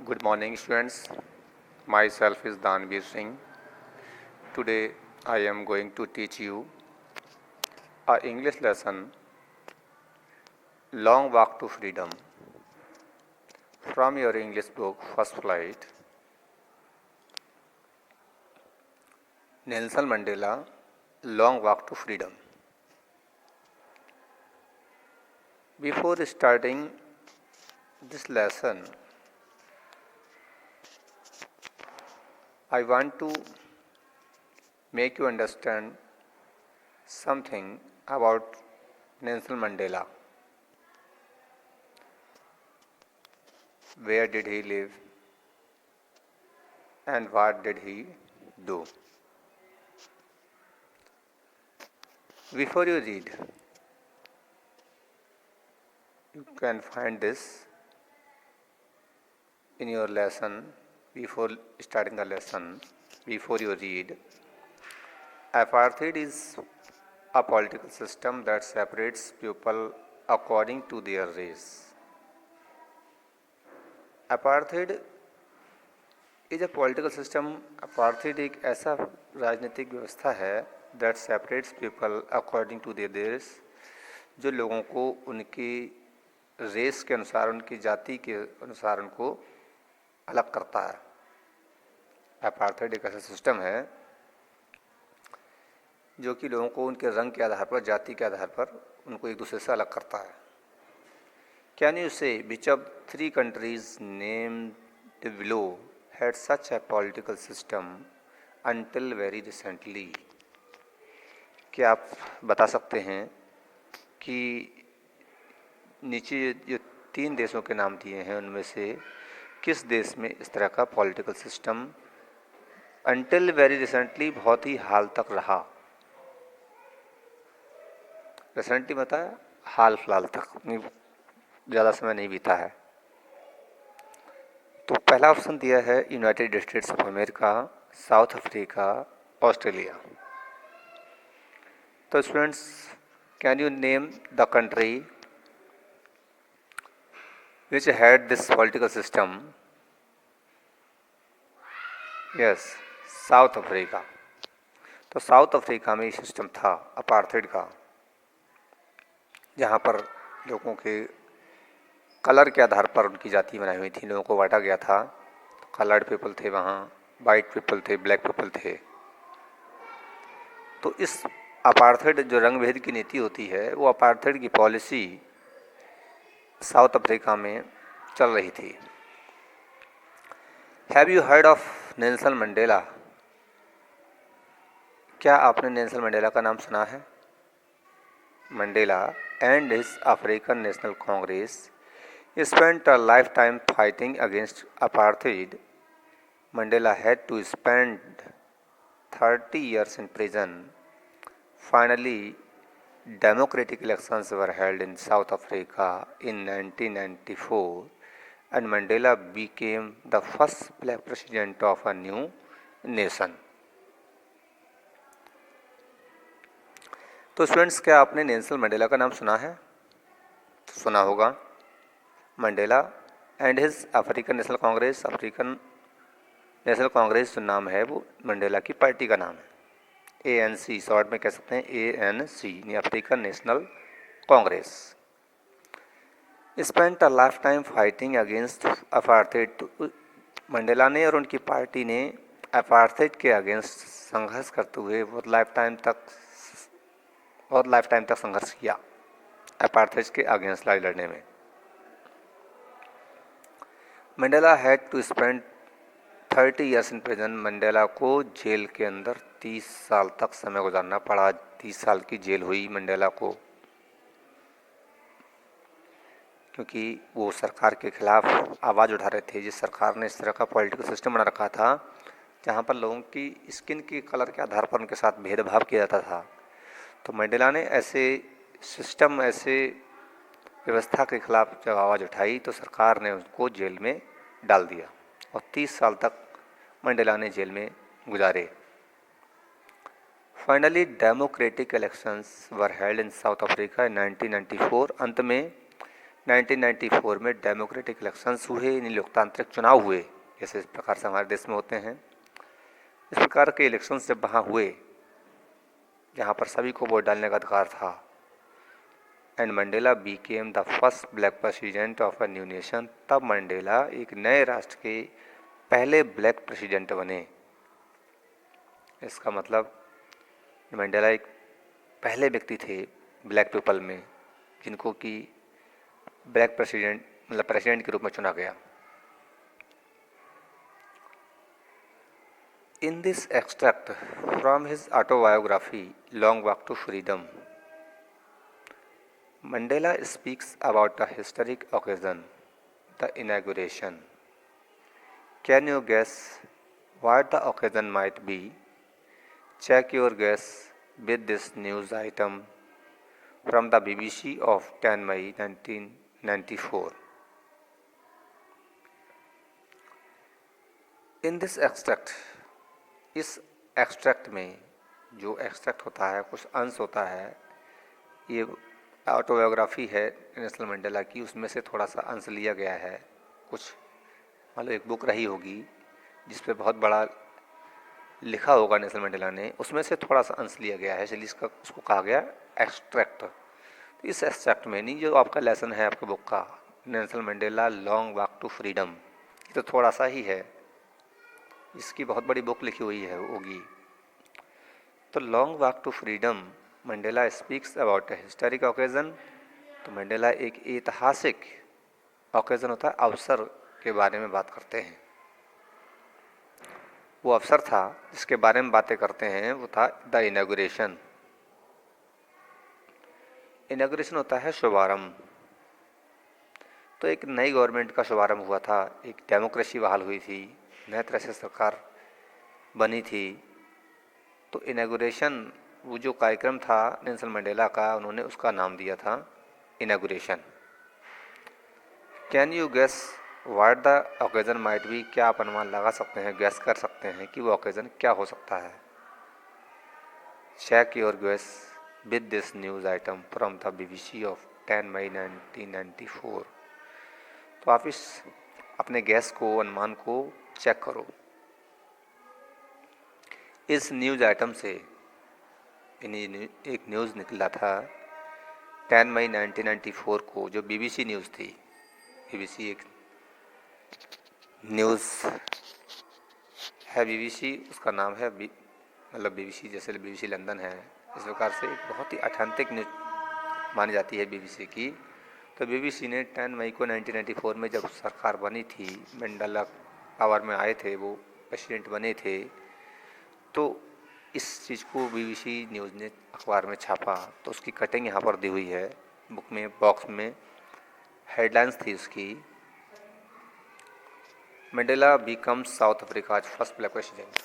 Good morning, students. Myself is Danveer Singh. Today I am going to teach you a English lesson, Long Walk to Freedom, from your English book First Flight. Nelson Mandela, Long Walk to Freedom. Before starting this lesson, I want to make you understand something about Nelson Mandela. Where did he live and what did he do? Before you read, you can find this in your lesson. Before starting the lesson, before you read, apartheid is a political system that separates people according to their race. Apartheid is a political system. Apartheid एक ऐसा राजनीतिक व्यवस्था है that separates people according to their race, जो लोगों को उनकी race के अनुसार, उनकी जाति के अनुसार उनको अलग करता है. अपार्थाइड एक ऐसा सिस्टम है जो कि लोगों को उनके रंग के आधार पर, जाति के आधार पर उनको एक दूसरे से अलग करता है. कैन यू से which of 3 countries named below had such a political system until very recently? क्या आप बता सकते हैं कि नीचे जो 3 देशों के नाम दिए हैं उनमें से किस देश में इस तरह का political system until very recently, बहुत ही हाल तक रहा. रिसेंटली बताया, हाल फिलहाल तक, ज़्यादा समय नहीं बीता है. तो पहला ऑप्शन दिया है United States of America, South Africa, Australia. तो students, can you name the country which had this political system? Yes, South Africa. तो साउथ अफ्रीका में ये सिस्टम था अपार्थाइड का, जहाँ पर लोगों के कलर के आधार पर उनकी जाति बनाई हुई थी, लोगों को बांटा गया था. कलर्ड पीपल थे वहाँ, वाइट पीपल थे, ब्लैक पीपल थे. तो इस अपार्थाइड जो रंग भेद की नीति होती है, वो अपार्थाइड की पॉलिसी साउथ अफ्रीका में चल रही थी. Have you heard of Nelson Mandela? क्या आपने नेल्सन मंडेला का नाम सुना है? Mandela and his African National Congress spent a lifetime fighting against apartheid. Mandela had to spend 30 years in prison. Finally, democratic elections were held in South Africa in 1994 and Mandela became the first black president of a new nation. तो students, क्या आपने Nelson Mandela का नाम सुना है? सुना होगा. Mandela and his African National Congress, African National Congress जो नाम है वो मंडेला की पार्टी का नाम है. ANC, शॉर्ट में कह सकते हैं ANC, यानी African National Congress. Spent a life time fighting against apartheid. Mandela ने और उनकी पार्टी ने अपार्थाइड के अगेंस्ट संघर्ष करते हुए बहुत लाइफ टाइम तक संघर्ष किया अपार्थाइड के अगेंस्ट लड़ने में. Mandela had to spend 30 years in prison. Mandela को जेल के अंदर 30 साल तक समय गुजारना पड़ा. 30 साल की जेल हुई मंडेला को, क्योंकि वो सरकार के खिलाफ आवाज़ उठा रहे थे. जिस सरकार ने इस तरह का पॉलिटिकल सिस्टम बना रखा था जहाँ पर लोगों की स्किन के कलर के आधार पर उनके साथ भेदभाव किया जाता था, तो मंडेला ने ऐसे सिस्टम, ऐसे व्यवस्था के खिलाफ जब आवाज़ उठाई तो सरकार ने उसको जेल में डाल दिया और 30 साल तक मंडेला ने जेल में गुजारे. Finally democratic elections were held in south Africa in 1994. अंत में 1994 में डेमोक्रेटिक इलेक्शंस हुए, यानी लोकतांत्रिक चुनाव हुए, जैसे इस प्रकार से हमारे देश में होते हैं। इस प्रकार के इलेक्शंस जब वहाँ हुए, जहाँ पर सभी को वोट डालने का अधिकार था, and Mandela Beckham the first black president of a new nation, तब मंडेला एक नए राष्ट्र के पहले ब्लैक प्रेसिडेंट बने। इसका मतलब मंडेला एक पहले व्यक्ति थे ब्लैक पीपल में जिनको कि ब्लैक प्रेसिडेंट मतलब प्रेसिडेंट के रूप में चुना गया। In this extract from his autobiography Long Walk to Freedom, Mandela speaks about the historic occasion, the inauguration. Can you guess what the occasion might be? Check your guess with this news item from the BBC of 10 May 1994. In this extract, इस extract में जो extract होता है, कुछ अंश होता है, ये ऑटोबायोग्राफी है नेल्सन मंडेला की, उसमें से थोड़ा सा अंश लिया गया है। कुछ मतलब एक बुक रही होगी जिस पे बहुत बड़ा लिखा होगा नेल्सन मंडेला ने, उसमें से थोड़ा सा अंश लिया गया है, इसलिए उसको कहा गया एक्सट्रैक्ट। तो इस एक्सट्रैक्ट में नहीं, जो आपका लेसन है आपके बुक का, Nelson Mandela Long Walk to Freedom, ये तो थोड़ा सा ही है, इसकी बहुत बड़ी बुक लिखी हुई है होगी। तो Long Walk to Freedom, Mandela speaks about a historic occasion. तो मंडेला एक ऐतिहासिक ओकेजन होता है, अवसर के बारे में बात करते हैं। वो अवसर था जिसके बारे में बातें करते हैं, वो था द इनॉग्रेशन। इनॉग्रेशन होता है शुभारंभ। तो एक नई गवर्नमेंट का शुभारंभ हुआ था, एक डेमोक्रेसी बहाल हुई थी, नए तरह से सरकार बनी थी। तो इनॉग्रेशन, वो जो कार्यक्रम था नेल्सन मंडेला का, उन्होंने उसका नाम दिया था inauguration. Can you guess what the occasion might be? क्या आप अनुमान लगा सकते हैं, गैस कर सकते हैं कि वो ओकेजन क्या हो सकता है? Check your guess with this news item from the BBC of 10 May 1994। तो आप इस अपने गैस को, अनुमान को चेक करो। इस न्यूज़ आइटम से एक न्यूज़ निकला था 10 मई 1994 को, जो BBC न्यूज़ थी। BBC एक न्यूज़ है, BBC उसका नाम है, मतलब BBC जैसे BBC लंदन है, इस प्रकार से एक बहुत ही ऑथेंटिक न्यूज़ मानी जाती है BBC की। तो BBC ने 10 मई को 1994 में जब सरकार बनी थी, मंडेला पावर में आए थे, वो प्रेसिडेंट बने थे, तो इस चीज़ को BBC न्यूज़ ने अखबार में छापा। तो उसकी कटिंग यहाँ पर दी हुई है बुक में, बॉक्स में हेडलाइंस थी उसकी, Mandela becomes South Africa's first black president.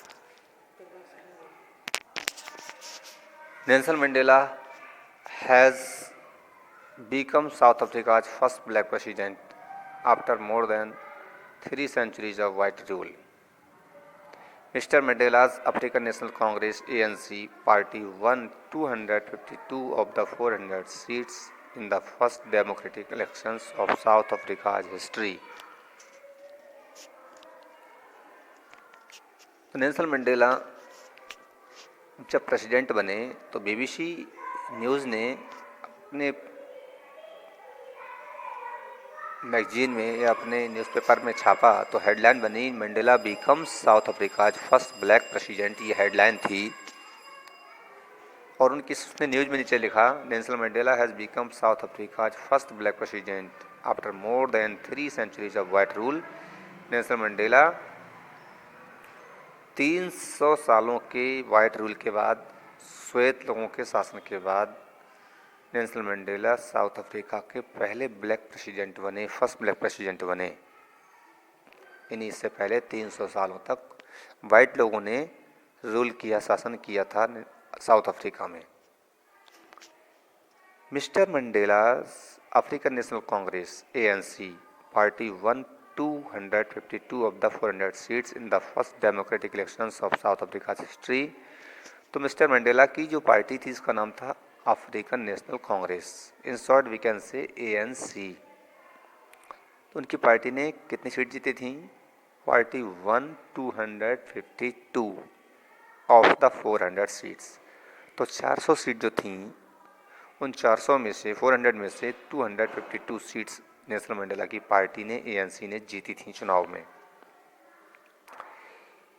Nelson Mandela has become South Africa's first black president after more than 3 centuries of white rule. Mr. Mandela's African National Congress ANC party won 252 of the 400 seats in the first democratic elections of South Africa's history. तो Nelson Mandela जब president बने तो BBC news ने अपने magazine में या अपने newspaper में छापा, तो हेडलाइन बनी Mandela becomes south Africa's first black president, ये हेडलाइन थी। और उनकी उसने न्यूज़ में नीचे लिखा, Nelson Mandela has become south Africa's first black president after more than 3 centuries of white rule. Nelson Mandela 300 सालों के वाइट रूल के बाद, श्वेत लोगों के शासन के बाद, नेल्सन मंडेला साउथ अफ्रीका के पहले ब्लैक प्रेसिडेंट बने, फर्स्ट ब्लैक प्रेसिडेंट बने। यानी इससे पहले 300 सालों तक वाइट लोगों ने रूल किया, शासन किया था साउथ अफ्रीका में। Mister Mandela African National Congress ANC party one 252 of the 400 seats in the first democratic elections of South Africa's history। तो मिस्टर मंडेला की जो पार्टी थी इसका नाम था African National Congress, in short we can say ANC। तो उनकी party ने कितनी सीट जीती थी? 41,252 ऑफ द 400 सीट्स। तो 400 सीट जो थी, उन 400 में से 400 में से 252 सीट्स नेल्सन मंडेला की पार्टी ने, ANC ने जीती थी चुनाव में।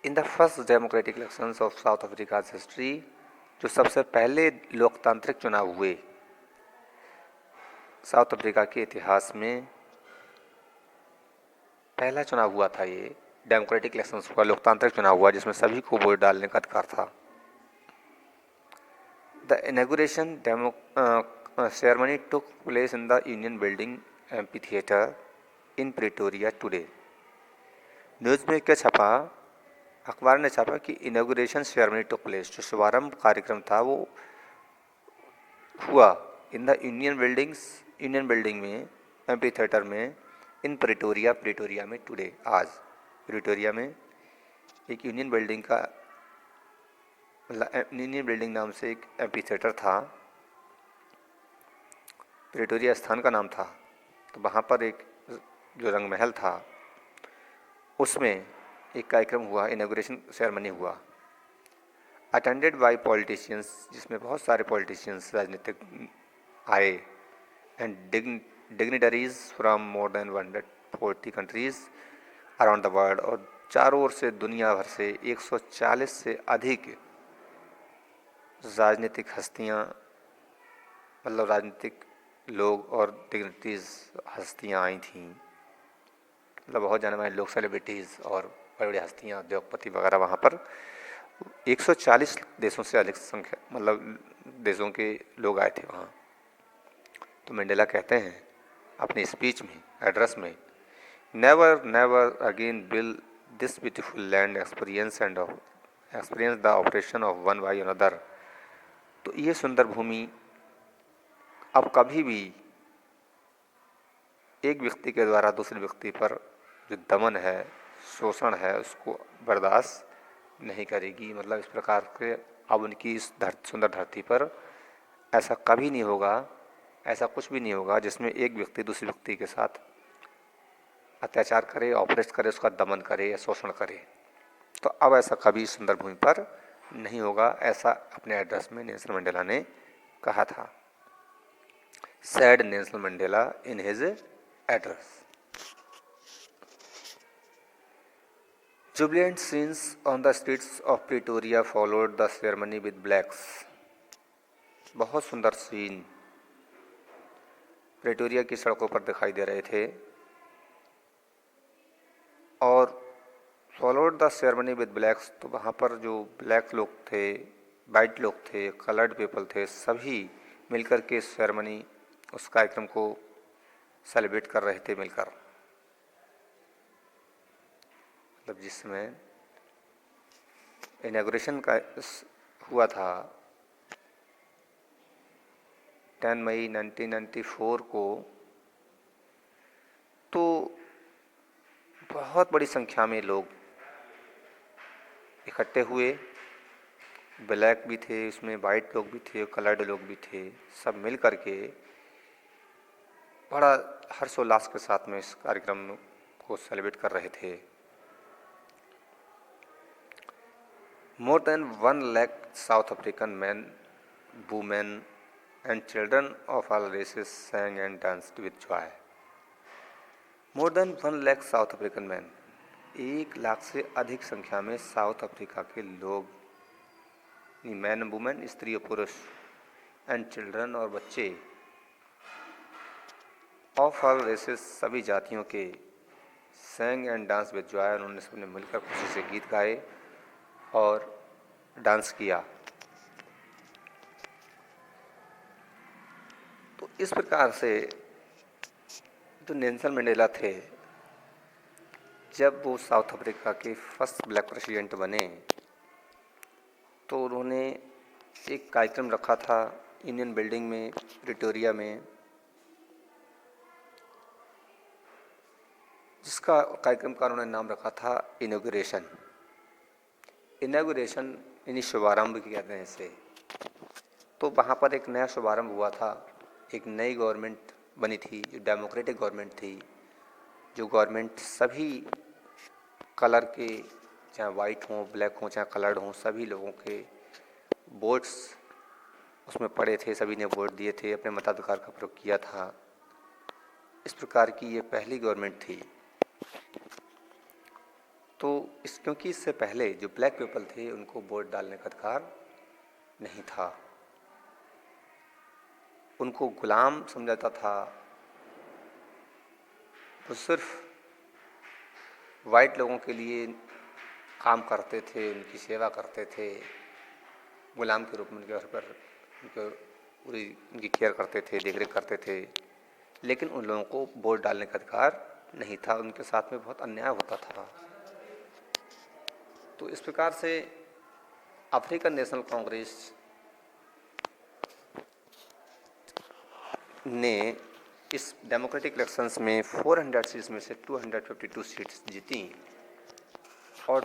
In the first democratic elections of south Africa history, जो सबसे पहले लोकतांत्रिक चुनाव हुए साउथ अफ्रीका के इतिहास में, पहला चुनाव हुआ था ये, डेमोक्रेटिक इलेक्शंस हुआ, लोकतांत्रिक चुनाव हुआ जिसमें सभी को वोट डालने का अधिकार था। The inauguration ceremony took place in the Union Building Amphitheater in Pretoria today. News में क्या छपा, अखबार ने छापा कि इनॉग्रेशन सेरेमनी टुक प्लेस, जो शुभारंभ कार्यक्रम था वो हुआ इन द यूनियन बिल्डिंग में, एम्फीथिएटर में, इन प्रिटोरिया में टुडे, आज प्रिटोरिया में एक यूनियन बिल्डिंग नाम से एक एम्फीथिएटर था, प्रिटोरिया स्थान का नाम था। तो वहाँ पर एक जो रंग महल था उसमें एक कार्यक्रम हुआ, इनॉग्रेशन सेरेमनी हुआ, अटेंडेड बाय पॉलिटिशियंस, जिसमें बहुत सारे पॉलिटिशियंस राजनीतिक आए, and dignitaries from more than 140 countries around the world, और चारों ओर से, दुनिया भर से 140 से अधिक राजनीतिक हस्तियाँ, मतलब राजनीतिक लोग और डिग्निटरीज हस्तियाँ आई थीं, मतलब बहुत जाने माने लोग, सेलिब्रिटीज़ और बड़े बड़े हस्तियाँ, उद्योगपति वगैरह वहाँ पर 140 देशों से अधिक संख्या, मतलब देशों के लोग आए थे वहाँ। तो मंडेला कहते हैं अपनी स्पीच में, एड्रेस में, never again will this beautiful land experience the operation of one by another. तो ये सुंदर भूमि अब कभी भी एक व्यक्ति के द्वारा दूसरे व्यक्ति पर जो दमन है, शोषण है, उसको बर्दाश्त नहीं करेगी। मतलब इस प्रकार के अब उनकी इस सुंदर धरती पर ऐसा कभी नहीं होगा, ऐसा कुछ भी नहीं होगा जिसमें एक व्यक्ति दूसरे व्यक्ति के साथ अत्याचार करे, ऑपरेट करे, उसका दमन करे या शोषण करे। तो अब ऐसा कभी सुंदर भूमि पर नहीं होगा, ऐसा अपने एड्रेस में नेल्सन मंडेला ने कहा था। said Nelson Mandela in his address. Jubilant scenes on the streets of Pretoria followed the ceremony with blacks. बहुत सुंदर सीन प्रेटोरिया की सड़कों पर दिखाई दे रहे थे, और followed the ceremony with blacks, तो वहाँ पर जो ब्लैक लोग थे, वाइट लोग थे, कलर्ड पीपल थे, सभी मिलकर के सेरेमनी, उस कार्यक्रम को सेलिब्रेट कर रहे थे मिलकर। मतलब जिसमें इनॉग्रेशन का हुआ था 10 मई 1994 को, तो बहुत बड़ी संख्या में लोग इकट्ठे हुए, ब्लैक भी थे उसमें, वाइट लोग भी थे, कलर्ड लोग भी थे, सब मिल करके बड़ा हर्षोल्लास के साथ में इस कार्यक्रम को सेलिब्रेट कर रहे थे। More than 1 lakh South African man, women and children of all races sang and danced with joy. More than 1 lakh South African man, 1 lakh से अधिक संख्या में साउथ अफ्रीका के लोग, मैन वुमेन, स्त्री और पुरुष, एंड चिल्ड्रन और बच्चे, ऑफ ऑल रेसेस, सभी जातियों के, sang and dance with Joy, उन्होंने सबने मिलकर खुशी से गीत गाए और डांस किया। तो इस प्रकार से जो नेल्सन मंडेला थे, जब वो साउथ अफ्रीका के फर्स्ट ब्लैक प्रेसिडेंट बने, तो उन्होंने एक कार्यक्रम रखा था यूनियन बिल्डिंग में, प्रिटोरिया में, जिसका कार्यक्रम का उन्होंने नाम रखा था इनॉग्रेशन। इनॉग्रेशन यानी शुभारंभ कहते हैं इसे। तो वहाँ पर एक नया शुभारंभ हुआ था, एक नई गवर्नमेंट बनी थी, जो डेमोक्रेटिक गवर्नमेंट थी, जो गवर्नमेंट सभी कलर के, चाहे वाइट हों, ब्लैक हों, चाहे कलर्ड हों, सभी लोगों के वोट्स उसमें पड़े थे, सभी ने वोट दिए थे, अपने मताधिकार का प्रयोग किया था। इस प्रकार की ये पहली गवर्नमेंट थी। तो क्योंकि इससे पहले जो ब्लैक पीपल थे उनको वोट डालने का अधिकार नहीं था, उनको गुलाम समझा जाता था। वो सिर्फ वाइट लोगों के लिए काम करते थे, उनकी सेवा करते थे, गुलाम के रूप में उनके घर पर उनको पूरी उनकी केयर करते थे, देखरेख करते थे, लेकिन उन लोगों को वोट डालने का अधिकार नहीं था। उनके साथ में बहुत अन्याय होता था। तो इस प्रकार से अफ्रीकन नेशनल कांग्रेस ने इस डेमोक्रेटिक इलेक्शंस में 400 सीट्स में से 252 सीट्स जीती और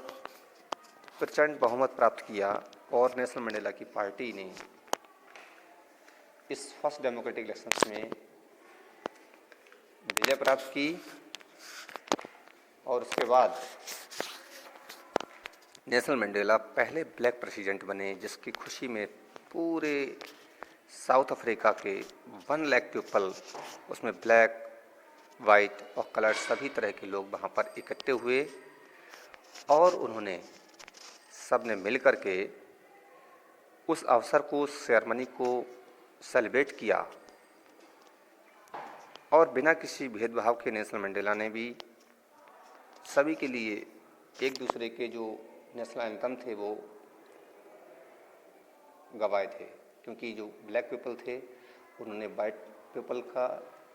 प्रचंड बहुमत प्राप्त किया, और नेल्सन मंडेला की पार्टी ने इस फर्स्ट डेमोक्रेटिक इलेक्शंस में विजय प्राप्त की। और उसके बाद नेल्सन मंडेला पहले ब्लैक प्रेसिडेंट बने, जिसकी खुशी में पूरे साउथ अफ्रीका के 1 लाख पीपल, उसमें ब्लैक, वाइट और कलर सभी तरह के लोग वहाँ पर इकट्ठे हुए, और उन्होंने सब ने मिल कर के उस अवसर को, उस सेरेमनी को सेलिब्रेट किया। और बिना किसी भेदभाव के नेल्सन मंडेला ने भी सभी के लिए एक दूसरे के जो नेशनल एंथम थे वो गवाए थे, क्योंकि जो ब्लैक पीपल थे उन्होंने वाइट पीपल का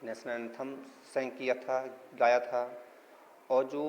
नेशनल एंथम संग किया था, गाया था, और जो